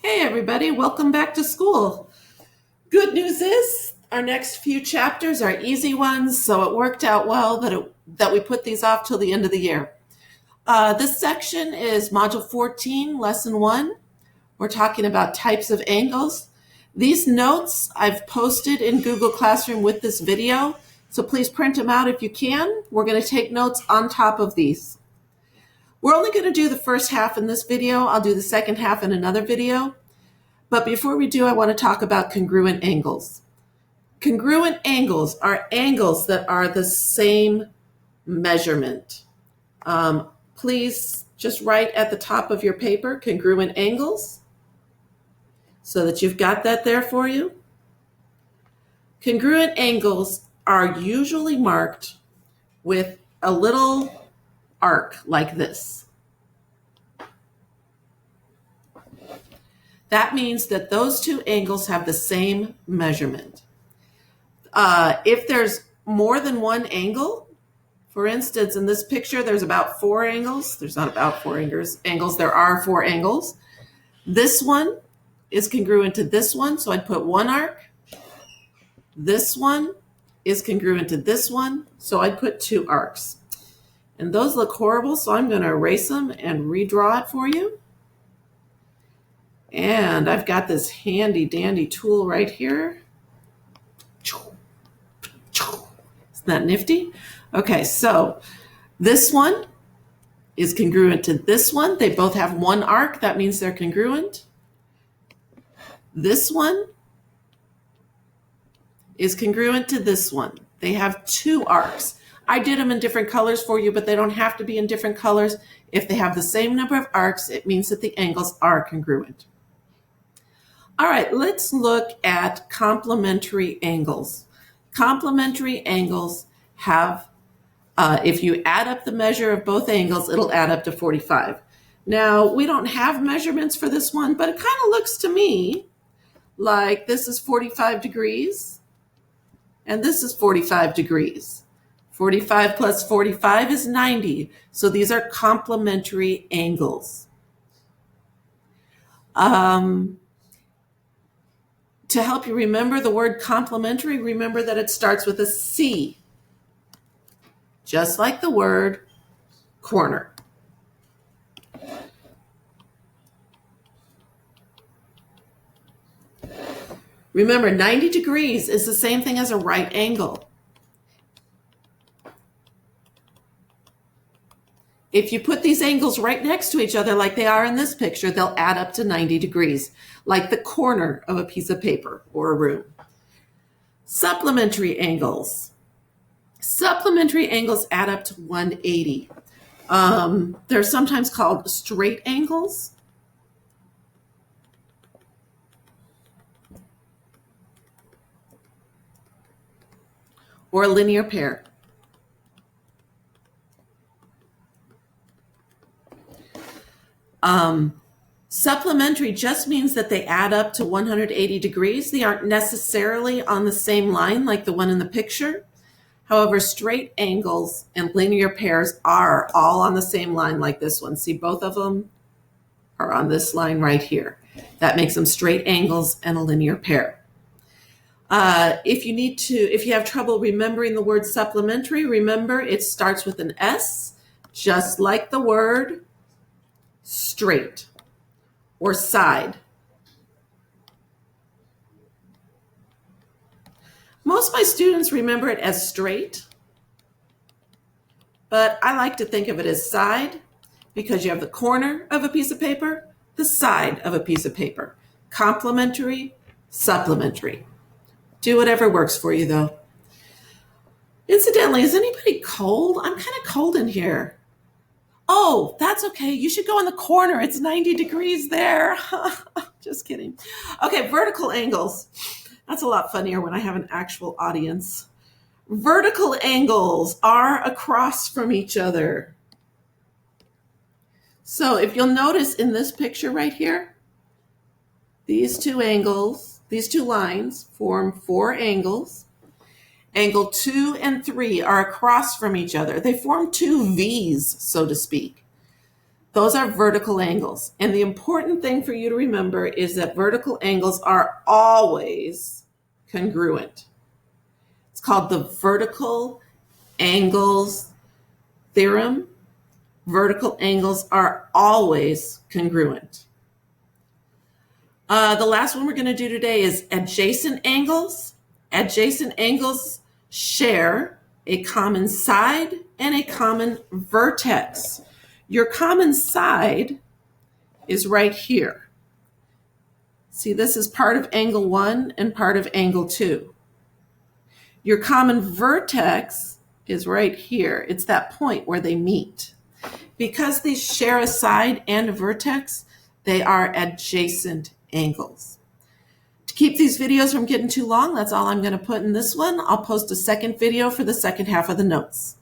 Hey everybody, welcome back to school. Good news is our next few chapters are easy ones, so it worked out well that we put these off till the end of the year. This section is Module 14, Lesson 1. We're talking about types of angles. These notes I've posted in Google Classroom with this video, so please print them out if you can. We're going to take notes on top of these. We're only going to do the first half in this video. I'll do the second half in another video. But before we do, I want to talk about congruent angles. Congruent angles are angles that are the same measurement. Please just write at the top of your paper, congruent angles, so that you've got that there for you. Congruent angles are usually marked with a little arc like this. That means that those two angles have the same measurement. If there's more than one angle, for instance, in this picture, there's about 4 angles. There's not about 4 angles. There are 4 angles. This one is congruent to this one, so I'd put 1 arc. This one is congruent to this one, so I'd put 2 arcs. And those look horrible, so I'm going to erase them and redraw it for you. And I've got this handy dandy tool right here. Isn't that nifty? Okay, so this one is congruent to this one. They both have 1 arc. That means they're congruent. This one is congruent to this one. They have 2 arcs. I did them in different colors for you, but they don't have to be in different colors. If they have the same number of arcs, it means that the angles are congruent. All right, let's look at complementary angles. Complementary angles have, if you add up the measure of both angles, it'll add up to 45. Now, we don't have measurements for this one, but it kind of looks to me like this is 45 degrees, and this is 45 degrees. 45 plus 45 is 90, so these are complementary angles. To help you remember the word complementary, remember that it starts with a C, just like the word corner. Remember, 90 degrees is the same thing as a right angle. If you put these angles right next to each other like they are in this picture, they'll add up to 90 degrees, like the corner of a piece of paper or a room. Supplementary angles. Supplementary angles add up to 180. They're sometimes called straight angles. Or a linear pair. Supplementary just means that they add up to 180 degrees. They aren't necessarily on the same line like the one in the picture. However, straight angles and linear pairs are all on the same line like this one. See, both of them are on this line right here. That makes them straight angles and a linear pair. If you have trouble remembering the word supplementary, remember it starts with an S, just like the word straight or side. Most of my students remember it as straight, but I like to think of it as side because you have the corner of a piece of paper, the side of a piece of paper. Complementary, supplementary. Do whatever works for you though. Incidentally, is anybody cold? I'm kind of cold in here. Oh, that's okay. You should go in the corner. It's 90 degrees there. Just kidding. Okay, vertical angles. That's a lot funnier when I have an actual audience. Vertical angles are across from each other. So if you'll notice in this picture right here, these 2 angles, these 2 lines form 4 angles. Angle 2 and 3 are across from each other. They form 2 V's, so to speak. Those are vertical angles. And the important thing for you to remember is that vertical angles are always congruent. It's called the vertical angles theorem. Vertical angles are always congruent. The last one we're going to do today is adjacent angles. Adjacent angles share a common side and a common vertex. Your common side is right here. See, this is part of angle 1 and part of angle 2. Your common vertex is right here. It's that point where they meet. Because these share a side and a vertex, they are adjacent angles. To keep these videos from getting too long, that's all I'm going to put in this one. I'll post a second video for the second half of the notes.